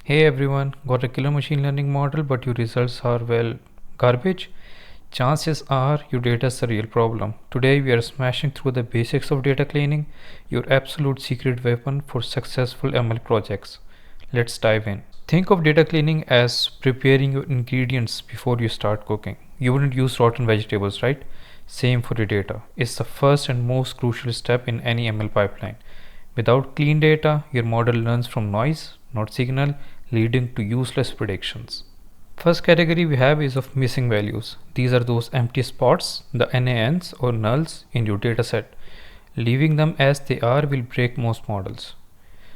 Hey everyone, got a killer machine learning model but your results are well garbage? Chances are your data is a real problem. Today we are smashing through the basics of data cleaning, your absolute secret weapon for successful ML projects. Let's dive in. Think of data cleaning as preparing your ingredients before you start cooking. You wouldn't use rotten vegetables, right? Same for your data. It's the first and most crucial step in any ML pipeline. Without clean data, your model learns from noise, not signal, leading to useless predictions. First category we have is of missing values. These are those empty spots, the NaNs or nulls in your dataset. Leaving them as they are will break most models.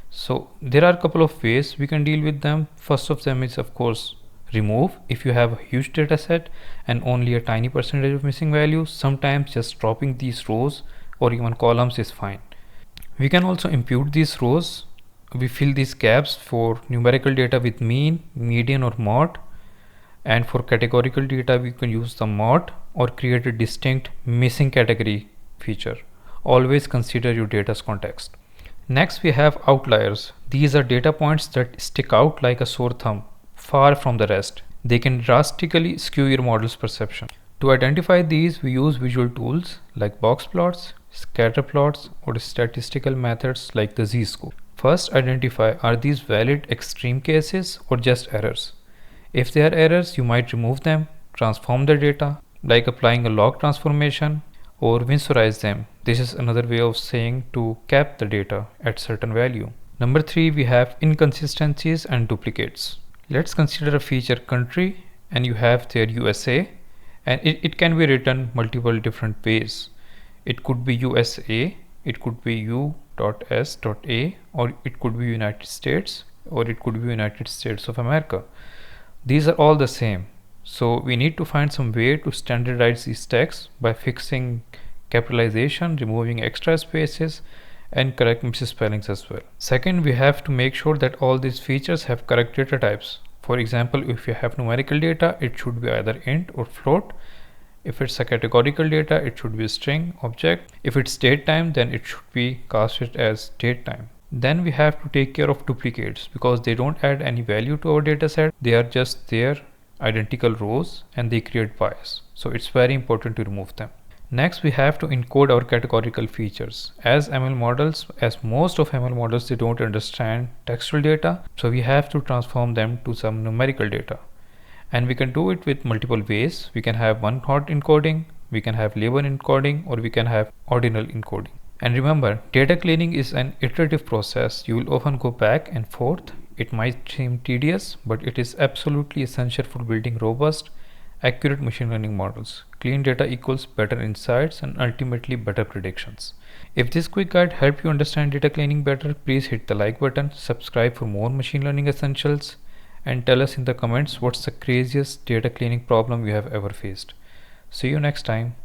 So there are a couple of ways we can deal with them. First of them is of course remove. If you have a huge dataset and only a tiny percentage of missing values, sometimes just dropping these rows or even columns is fine. We can also impute these rows. We fill these gaps for numerical data with mean, median or mode, and for categorical data we can use the mode or create a distinct missing category feature. Always consider your data's context. Next we have outliers. These are data points that stick out like a sore thumb, far from the rest. They can drastically skew your model's perception. To identify these, we use visual tools like box plots, scatter plots, or statistical methods like the z-score. First, identify are these valid extreme cases or just errors. If they are errors, you might remove them, transform the data, like applying a log transformation, or windsorize them. This is another way of saying to cap the data at certain value. Number 3, we have inconsistencies and duplicates. Let's consider a feature country and you have there USA, and it can be written multiple different ways. It could be USA, it could be U.S.A, or it could be United States, or it could be United States of America. These are all the same. So we need to find some way to standardize these texts by fixing capitalization, removing extra spaces, and correct misspellings as well. Second, we have to make sure that all these features have correct data types. For example, if you have numerical data, it should be either int or float. If it's a categorical data, it should be a string object. If it's date time, then it should be casted as date time. Then we have to take care of duplicates because they don't add any value to our dataset. They are just there, identical rows, and they create bias. So it's very important to remove them. Next, we have to encode our categorical features. As most of ML models, they don't understand textual data. So we have to transform them to some numerical data. And we can do it with multiple ways. We can have one hot encoding, we can have label encoding, or we can have ordinal encoding. And remember, data cleaning is an iterative process. You will often go back and forth. It might seem tedious, but it is absolutely essential for building robust, accurate machine learning models. Clean data equals better insights and ultimately better predictions. If this quick guide helped you understand data cleaning better, please hit the like button, subscribe for more machine learning essentials, and tell us in the comments what's the craziest data cleaning problem you have ever faced. See you next time.